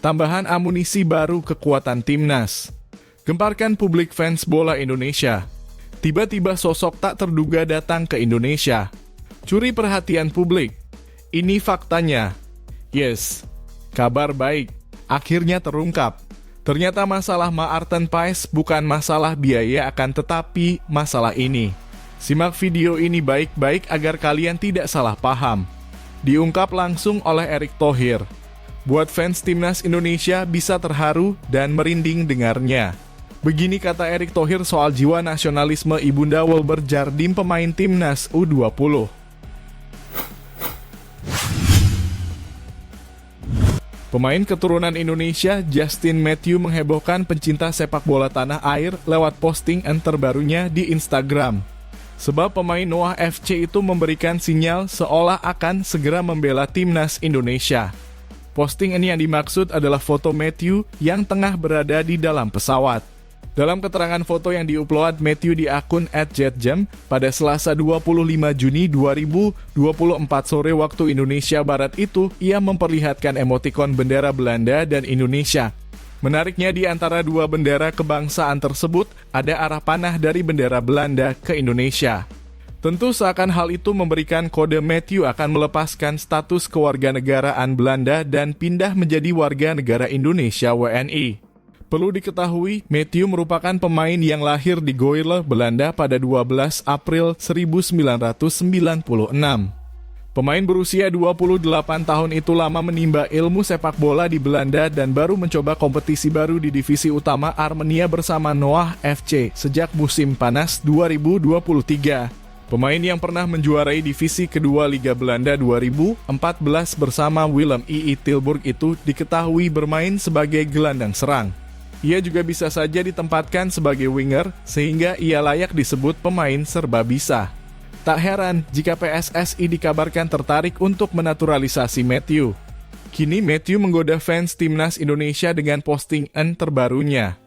Tambahan amunisi baru kekuatan timnas. Gemparkan publik fans bola Indonesia. Tiba-tiba sosok tak terduga datang ke Indonesia. Curi perhatian publik. Ini faktanya. Yes, kabar baik. Akhirnya terungkap. Ternyata masalah Maarten Paes bukan masalah biaya akan tetapi masalah ini. Simak video ini baik-baik agar kalian tidak salah paham. Diungkap langsung oleh Erick Thohir. Buat fans timnas Indonesia bisa terharu dan merinding dengarnya. Begini kata Erick Thohir soal jiwa nasionalisme Ibunda Wilber Jardim pemain timnas U20. Pemain keturunan Indonesia Justin Matthew menghebohkan pencinta sepak bola tanah air lewat postingan terbarunya di Instagram. Sebab pemain Noah FC itu memberikan sinyal seolah akan segera membela timnas Indonesia. Postingan yang dimaksud adalah foto Matthew yang tengah berada di dalam pesawat. Dalam keterangan foto yang diupload Matthew di akun @jetjam pada Selasa 25 Juni 2024 sore waktu Indonesia Barat itu, ia memperlihatkan emotikon bendera Belanda dan Indonesia. Menariknya di antara dua bendera kebangsaan tersebut, ada arah panah dari bendera Belanda ke Indonesia. Tentu seakan hal itu memberikan kode Matthew akan melepaskan status kewarganegaraan Belanda dan pindah menjadi warga negara Indonesia WNI. Perlu diketahui, Matthew merupakan pemain yang lahir di Goirle, Belanda pada 12 April 1996. Pemain berusia 28 tahun itu lama menimba ilmu sepak bola di Belanda dan baru mencoba kompetisi baru di divisi utama Armenia bersama Noah FC sejak musim panas 2023. Pemain yang pernah menjuarai divisi kedua Liga Belanda 2014 bersama Willem II Tilburg itu diketahui bermain sebagai gelandang serang. Ia juga bisa saja ditempatkan sebagai winger, sehingga ia layak disebut pemain serba bisa. Tak heran jika PSSI dikabarkan tertarik untuk menaturalisasi Matthew. Kini Matthew menggoda fans timnas Indonesia dengan postingan terbarunya.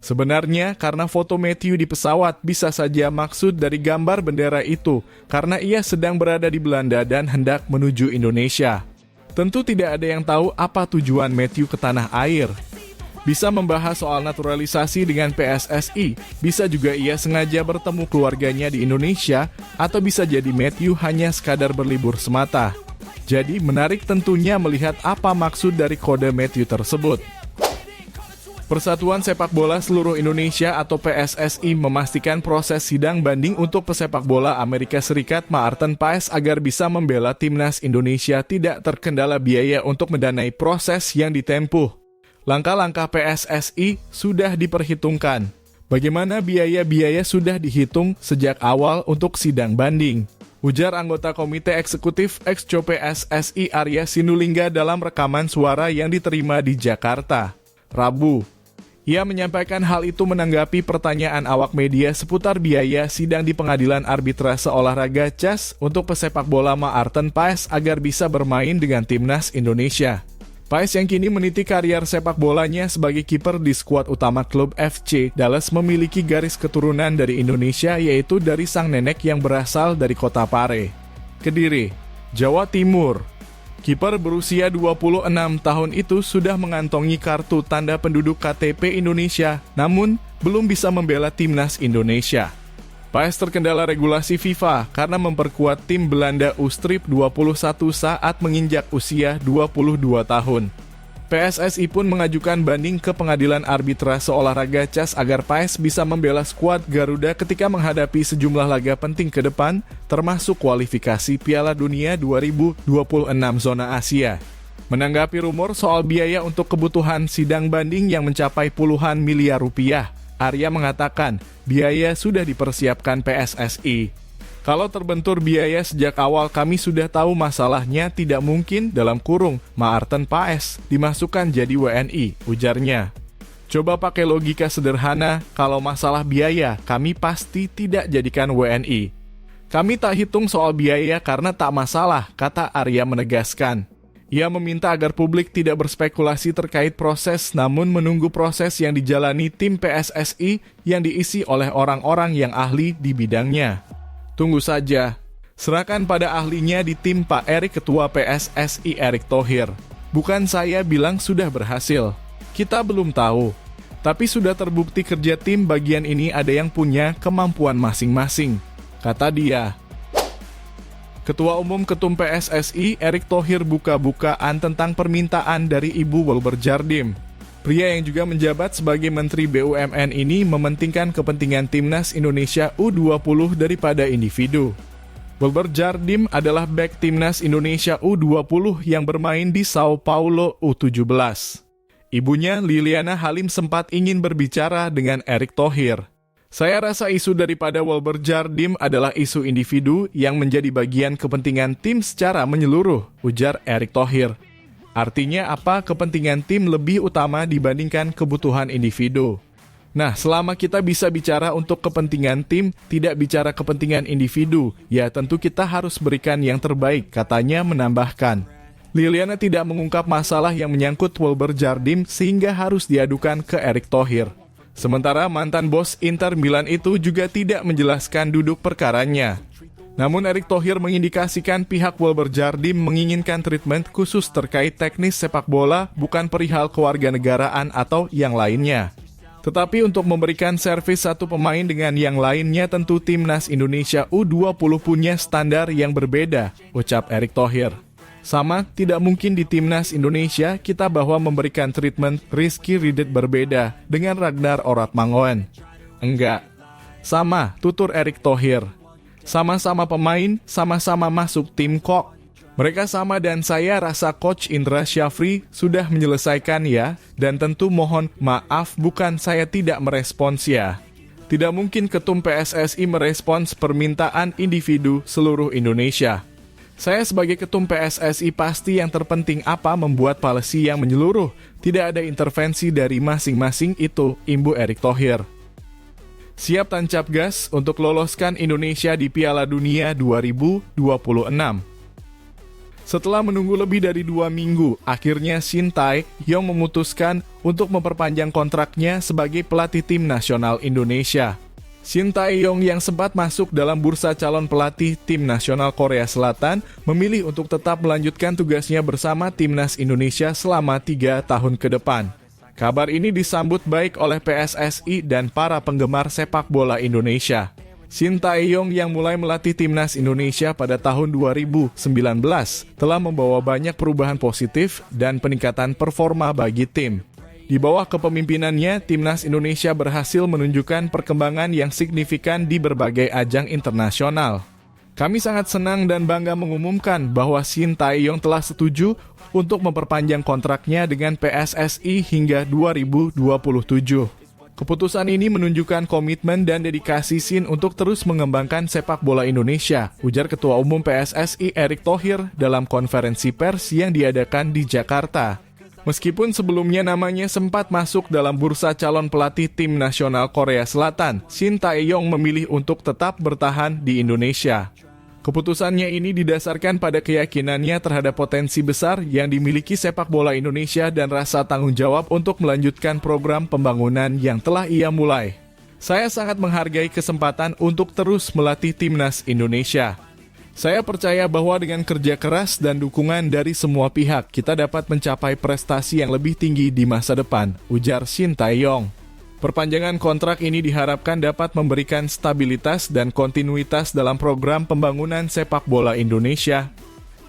Sebenarnya karena foto Matthew di pesawat bisa saja maksud dari gambar bendera itu karena ia sedang berada di Belanda dan hendak menuju Indonesia. Tentu tidak ada yang tahu apa tujuan Matthew ke tanah air. Bisa membahas soal naturalisasi dengan PSSI, bisa juga ia sengaja bertemu keluarganya di Indonesia, atau bisa jadi Matthew hanya sekadar berlibur semata. Jadi menarik tentunya melihat apa maksud dari kode Matthew tersebut. Persatuan Sepak Bola Seluruh Indonesia atau PSSI memastikan proses sidang banding untuk pesepak bola Amerika Serikat Maarten Paes agar bisa membela timnas Indonesia tidak terkendala biaya untuk mendanai proses yang ditempuh. Langkah-langkah PSSI sudah diperhitungkan. Bagaimana biaya-biaya sudah dihitung sejak awal untuk sidang banding. Ujar anggota Komite Eksekutif Exco PSSI Arya Sinulinga dalam rekaman suara yang diterima di Jakarta, Rabu. Ia menyampaikan hal itu menanggapi pertanyaan awak media seputar biaya sidang di Pengadilan Arbitrase Olahraga CAS untuk pesepak bola Maarten Paes agar bisa bermain dengan timnas Indonesia. Paes yang kini meniti karier sepak bolanya sebagai kiper di skuad utama klub FC Dallas memiliki garis keturunan dari Indonesia yaitu dari sang nenek yang berasal dari kota Pare, Kediri, Jawa Timur. Kiper berusia 26 tahun itu sudah mengantongi kartu tanda penduduk KTP Indonesia, namun belum bisa membela timnas Indonesia. Paes terkendala regulasi FIFA karena memperkuat tim Belanda U-Strip 21 saat menginjak usia 22 tahun. PSSI pun mengajukan banding ke Pengadilan Arbitrase Olahraga CAS agar Paes bisa membela skuad Garuda ketika menghadapi sejumlah laga penting ke depan, termasuk kualifikasi Piala Dunia 2026 zona Asia. Menanggapi rumor soal biaya untuk kebutuhan sidang banding yang mencapai puluhan miliar rupiah, Arya mengatakan biaya sudah dipersiapkan PSSI. Kalau terbentur biaya sejak awal kami sudah tahu masalahnya tidak mungkin dalam kurung Maarten Paes dimasukkan jadi WNI, ujarnya. Coba pakai logika sederhana, kalau masalah biaya kami pasti tidak jadikan WNI. Kami tak hitung soal biaya karena tak masalah, kata Arya menegaskan. Ia meminta agar publik tidak berspekulasi terkait proses namun menunggu proses yang dijalani tim PSSI yang diisi oleh orang-orang yang ahli di bidangnya. Tunggu saja, serahkan pada ahlinya di tim Pak Erick Ketua PSSI Erick Thohir. Bukan saya bilang sudah berhasil. Kita belum tahu. Tapi sudah terbukti kerja tim bagian ini ada yang punya kemampuan masing-masing, kata dia. Ketua Umum Ketum PSSI Erick Thohir buka-bukaan tentang permintaan dari Ibu Wilber Jardim. Pria yang juga menjabat sebagai Menteri BUMN ini mementingkan kepentingan Timnas Indonesia U20 daripada individu. Wilber Jardim adalah bek Timnas Indonesia U20 yang bermain di Sao Paulo U17. Ibunya, Liliana Halim, sempat ingin berbicara dengan Erick Thohir. Saya rasa isu daripada Wilber Jardim adalah isu individu yang menjadi bagian kepentingan tim secara menyeluruh, ujar Erick Thohir. Artinya apa kepentingan tim lebih utama dibandingkan kebutuhan individu. Nah, selama kita bisa bicara untuk kepentingan tim, tidak bicara kepentingan individu, ya tentu kita harus berikan yang terbaik, katanya menambahkan. Liliana tidak mengungkap masalah yang menyangkut Wilber Jardim sehingga harus diadukan ke Erick Thohir. Sementara mantan bos Inter Milan itu juga tidak menjelaskan duduk perkaranya. Namun Erick Thohir mengindikasikan pihak Wilber Jardim menginginkan treatment khusus terkait teknis sepak bola, bukan perihal kewarganegaraan atau yang lainnya. Tetapi untuk memberikan servis satu pemain dengan yang lainnya tentu Timnas Indonesia U20 punya standar yang berbeda, ucap Erick Thohir. Sama, tidak mungkin di Timnas Indonesia kita bahwa memberikan treatment Rizky Ridhet berbeda dengan Ragnar Oratmangoen. Enggak. Sama, tutur Erick Thohir. Sama-sama pemain, sama-sama masuk tim kok. Mereka sama dan saya rasa Coach Indra Syafri sudah menyelesaikan ya, dan tentu mohon maaf bukan saya tidak merespons ya. Tidak mungkin Ketum PSSI merespons permintaan individu seluruh Indonesia. Saya sebagai Ketum PSSI pasti yang terpenting apa membuat policy yang menyeluruh, tidak ada intervensi dari masing-masing itu, imbu Erick Thohir. Siap tancap gas untuk loloskan Indonesia di Piala Dunia 2026. Setelah menunggu lebih dari 2 minggu, akhirnya Shin Tae-yong memutuskan untuk memperpanjang kontraknya sebagai pelatih tim nasional Indonesia. Shin Tae-yong yang sempat masuk dalam bursa calon pelatih tim nasional Korea Selatan memilih untuk tetap melanjutkan tugasnya bersama Timnas Indonesia selama 3 tahun ke depan. Kabar ini disambut baik oleh PSSI dan para penggemar sepak bola Indonesia. Shin Tae-yong yang mulai melatih Timnas Indonesia pada tahun 2019 telah membawa banyak perubahan positif dan peningkatan performa bagi tim. Di bawah kepemimpinannya, Timnas Indonesia berhasil menunjukkan perkembangan yang signifikan di berbagai ajang internasional. Kami sangat senang dan bangga mengumumkan bahwa Shin Tae-yong telah setuju untuk memperpanjang kontraknya dengan PSSI hingga 2027. Keputusan ini menunjukkan komitmen dan dedikasi Shin untuk terus mengembangkan sepak bola Indonesia, ujar Ketua Umum PSSI Erick Thohir dalam konferensi pers yang diadakan di Jakarta. Meskipun sebelumnya namanya sempat masuk dalam bursa calon pelatih tim nasional Korea Selatan, Shin Tae-yong memilih untuk tetap bertahan di Indonesia. Keputusannya ini didasarkan pada keyakinannya terhadap potensi besar yang dimiliki sepak bola Indonesia dan rasa tanggung jawab untuk melanjutkan program pembangunan yang telah ia mulai. Saya sangat menghargai kesempatan untuk terus melatih Timnas Indonesia. Saya percaya bahwa dengan kerja keras dan dukungan dari semua pihak, kita dapat mencapai prestasi yang lebih tinggi di masa depan, ujar Shin Tae-yong. Perpanjangan kontrak ini diharapkan dapat memberikan stabilitas dan kontinuitas dalam program pembangunan sepak bola Indonesia.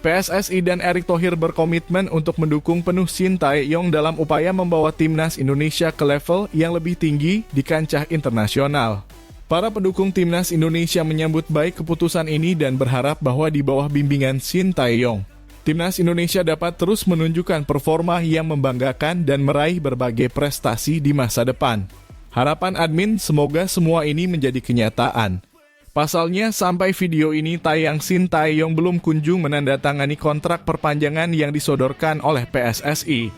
PSSI dan Erick Thohir berkomitmen untuk mendukung penuh Shin Tae-yong dalam upaya membawa Timnas Indonesia ke level yang lebih tinggi di kancah internasional. Para pendukung Timnas Indonesia menyambut baik keputusan ini dan berharap bahwa di bawah bimbingan Shin Tae-yong, Timnas Indonesia dapat terus menunjukkan performa yang membanggakan dan meraih berbagai prestasi di masa depan. Harapan admin semoga semua ini menjadi kenyataan. Pasalnya, sampai video ini tayang, Shin Tae-yong belum kunjung menandatangani kontrak perpanjangan yang disodorkan oleh PSSI.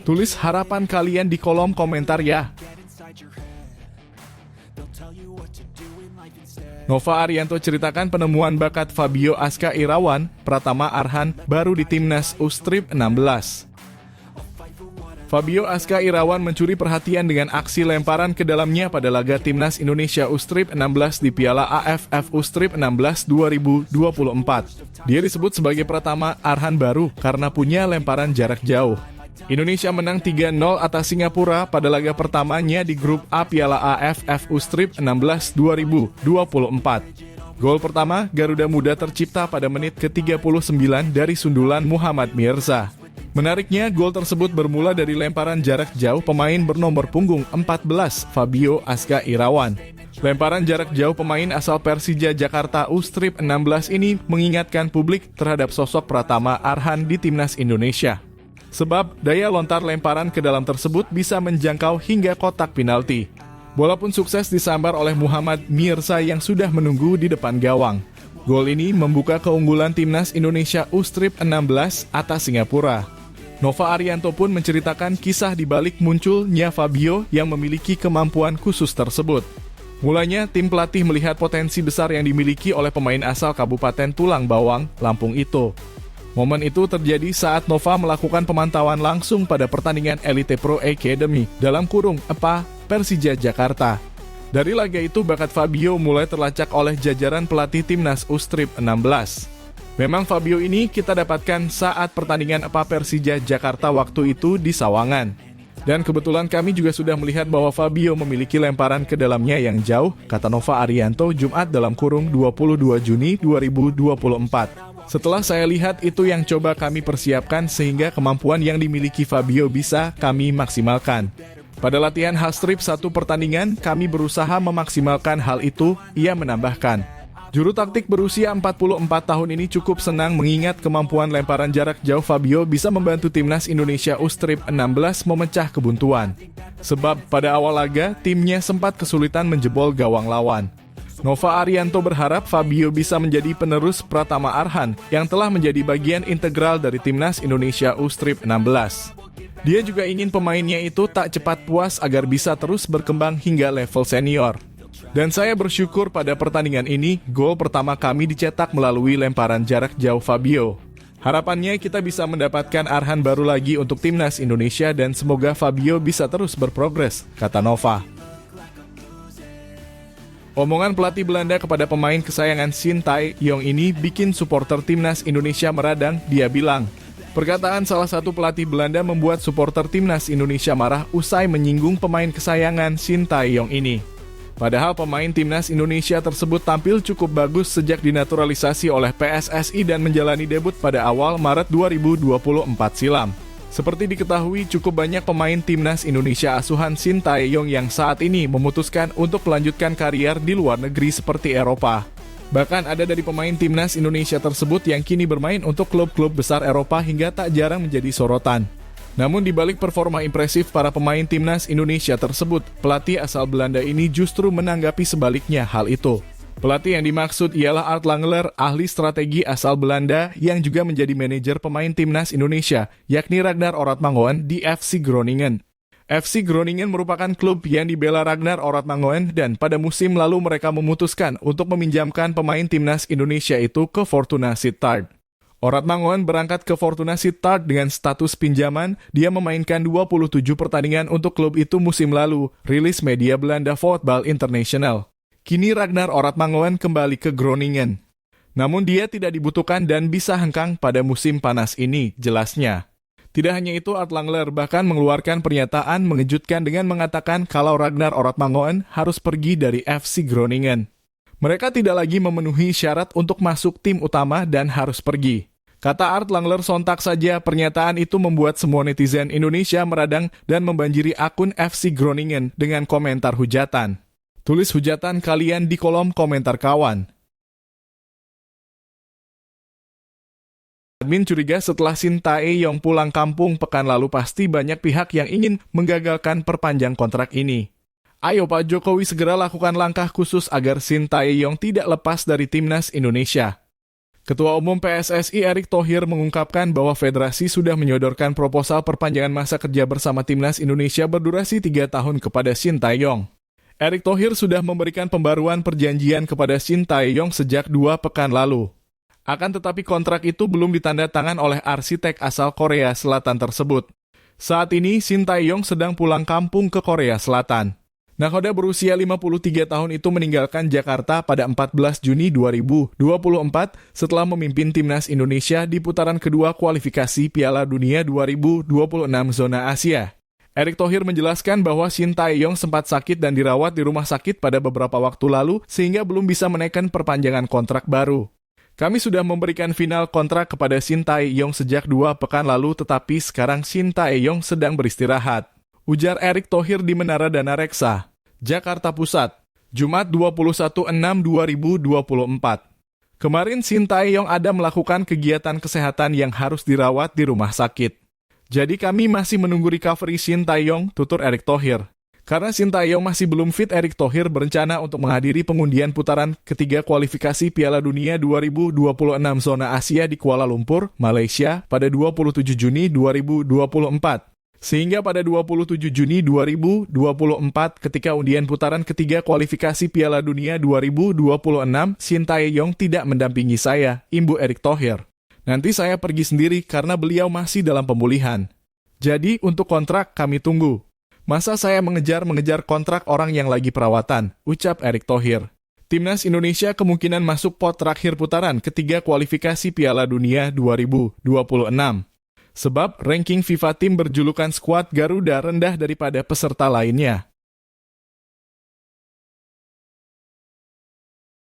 Tulis harapan kalian di kolom komentar ya. Nova Arianto ceritakan penemuan bakat Fabio Aska Irawan, Pratama Arhan baru di Timnas U-16. Fabio Aska Irawan mencuri perhatian dengan aksi lemparan ke dalamnya pada laga Timnas Indonesia U-16 di Piala AFF U-16 2024. Dia disebut sebagai pertama Arhan baru karena punya lemparan jarak jauh. Indonesia menang 3-0 atas Singapura pada laga pertamanya di grup A Piala AFF U-16 2024. Gol pertama Garuda Muda tercipta pada menit ke-39 dari sundulan Muhammad Mirza. Menariknya, gol tersebut bermula dari lemparan jarak jauh pemain bernomor punggung 14, Fabio Aska Irawan. Lemparan jarak jauh pemain asal Persija Jakarta U-16 ini mengingatkan publik terhadap sosok Pratama Arhan di Timnas Indonesia. Sebab, daya lontar lemparan ke dalam tersebut bisa menjangkau hingga kotak penalti. Bola pun sukses disambar oleh Muhammad Mirza yang sudah menunggu di depan gawang. Gol ini membuka keunggulan Timnas Indonesia U-16 atas Singapura. Nova Arianto pun menceritakan kisah di balik munculnya Fabio yang memiliki kemampuan khusus tersebut. Mulanya, tim pelatih melihat potensi besar yang dimiliki oleh pemain asal Kabupaten Tulang Bawang, Lampung itu. Momen itu terjadi saat Nova melakukan pemantauan langsung pada pertandingan Elite Pro Academy (EPA) Persija Jakarta. Dari laga itu, bakat Fabio mulai terlacak oleh jajaran pelatih Timnas U-16. Memang Fabio ini kita dapatkan saat pertandingan EPA Persija Jakarta waktu itu di Sawangan. Dan kebetulan kami juga sudah melihat bahwa Fabio memiliki lemparan ke dalamnya yang jauh, kata Nova Arianto Jumat (22 Juni 2024). Setelah saya lihat itu yang coba kami persiapkan sehingga kemampuan yang dimiliki Fabio bisa kami maksimalkan. Pada latihan Hastrip 1 pertandingan, kami berusaha memaksimalkan hal itu, ia menambahkan. Juru taktik berusia 44 tahun ini cukup senang mengingat kemampuan lemparan jarak jauh Fabio bisa membantu Timnas Indonesia U-16 memecah kebuntuan. Sebab pada awal laga, timnya sempat kesulitan menjebol gawang lawan. Nova Arianto berharap Fabio bisa menjadi penerus Pratama Arhan yang telah menjadi bagian integral dari Timnas Indonesia U-16. Dia juga ingin pemainnya itu tak cepat puas agar bisa terus berkembang hingga level senior. Dan saya bersyukur pada pertandingan ini, gol pertama kami dicetak melalui lemparan jarak jauh Fabio. Harapannya kita bisa mendapatkan Arhan baru lagi untuk Timnas Indonesia dan semoga Fabio bisa terus berprogres, kata Nova. Omongan pelatih Belanda kepada pemain kesayangan Shin Tae-yong ini bikin supporter Timnas Indonesia meradang, dia bilang. Perkataan salah satu pelatih Belanda membuat supporter Timnas Indonesia marah usai menyinggung pemain kesayangan Shin Tae-yong ini. Padahal pemain Timnas Indonesia tersebut tampil cukup bagus sejak dinaturalisasi oleh PSSI dan menjalani debut pada awal Maret 2024 silam. Seperti diketahui, cukup banyak pemain Timnas Indonesia asuhan Shin Tae-yong yang saat ini memutuskan untuk melanjutkan karier di luar negeri seperti Eropa. Bahkan ada dari pemain Timnas Indonesia tersebut yang kini bermain untuk klub-klub besar Eropa hingga tak jarang menjadi sorotan. Namun di balik performa impresif para pemain Timnas Indonesia tersebut, pelatih asal Belanda ini justru menanggapi sebaliknya hal itu. Pelatih yang dimaksud ialah Art Langler, ahli strategi asal Belanda yang juga menjadi manajer pemain Timnas Indonesia, yakni Ragnar Oratmangoen di FC Groningen. FC Groningen merupakan klub yang dibela Ragnar Oratmangoen dan pada musim lalu mereka memutuskan untuk meminjamkan pemain Timnas Indonesia itu ke Fortuna Sittard. Oratmangoen berangkat ke Fortuna Sittard dengan status pinjaman, dia memainkan 27 pertandingan untuk klub itu musim lalu, rilis media Belanda Voetbal International. Kini Ragnar Oratmangoen kembali ke Groningen. Namun dia tidak dibutuhkan dan bisa hengkang pada musim panas ini, jelasnya. Tidak hanya itu, Art Langler bahkan mengeluarkan pernyataan mengejutkan dengan mengatakan kalau Ragnar Oratmangoen harus pergi dari FC Groningen. Mereka tidak lagi memenuhi syarat untuk masuk tim utama dan harus pergi. Kata Art Langler, sontak saja pernyataan itu membuat semua netizen Indonesia meradang dan membanjiri akun FC Groningen dengan komentar hujatan. Tulis hujatan kalian di kolom komentar kawan. Admin curiga setelah Shin Tae-yong pulang kampung pekan lalu pasti banyak pihak yang ingin menggagalkan perpanjang kontrak ini. Ayo Pak Jokowi segera lakukan langkah khusus agar Shin Tae-yong tidak lepas dari Timnas Indonesia. Ketua Umum PSSI Erick Thohir mengungkapkan bahwa federasi sudah menyodorkan proposal perpanjangan masa kerja bersama Timnas Indonesia berdurasi 3 tahun kepada Shin Tae-yong. Erick Thohir sudah memberikan pembaruan perjanjian kepada Shin Tae-yong sejak 2 pekan lalu. Akan tetapi kontrak itu belum ditandatangan oleh arsitek asal Korea Selatan tersebut. Saat ini, Shin Tae-yong sedang pulang kampung ke Korea Selatan. Nakhoda berusia 53 tahun itu meninggalkan Jakarta pada 14 Juni 2024 setelah memimpin timnas Indonesia di putaran kedua kualifikasi Piala Dunia 2026 zona Asia. Erick Thohir menjelaskan bahwa Shin Tae-yong sempat sakit dan dirawat di rumah sakit pada beberapa waktu lalu sehingga belum bisa menaikkan perpanjangan kontrak baru. Kami sudah memberikan final kontrak kepada Shin Tae-yong sejak 2 pekan lalu tetapi sekarang Shin Tae-yong sedang beristirahat. Ujar Erick Thohir di Menara Dana Reksa, Jakarta Pusat, Jumat 21/6/2024. Kemarin Shin Tae-yong ada melakukan kegiatan kesehatan yang harus dirawat di rumah sakit. Jadi kami masih menunggu recovery Shin Tae-yong, tutur Erick Thohir. Karena Shin Tae-yong masih belum fit, Erick Thohir berencana untuk menghadiri pengundian putaran ketiga kualifikasi Piala Dunia 2026 zona Asia di Kuala Lumpur, Malaysia pada 27 Juni 2024. Sehingga pada 27 Juni 2024 ketika undian putaran ketiga kualifikasi Piala Dunia 2026, Shin Tae-yong tidak mendampingi saya, imbu Erick Thohir. Nanti saya pergi sendiri karena beliau masih dalam pemulihan. Jadi untuk kontrak kami tunggu. Masa saya mengejar kontrak orang yang lagi perawatan, ucap Erick Thohir. Timnas Indonesia kemungkinan masuk pot terakhir putaran ketiga kualifikasi Piala Dunia 2026. Sebab ranking FIFA tim berjulukan skuad Garuda rendah daripada peserta lainnya.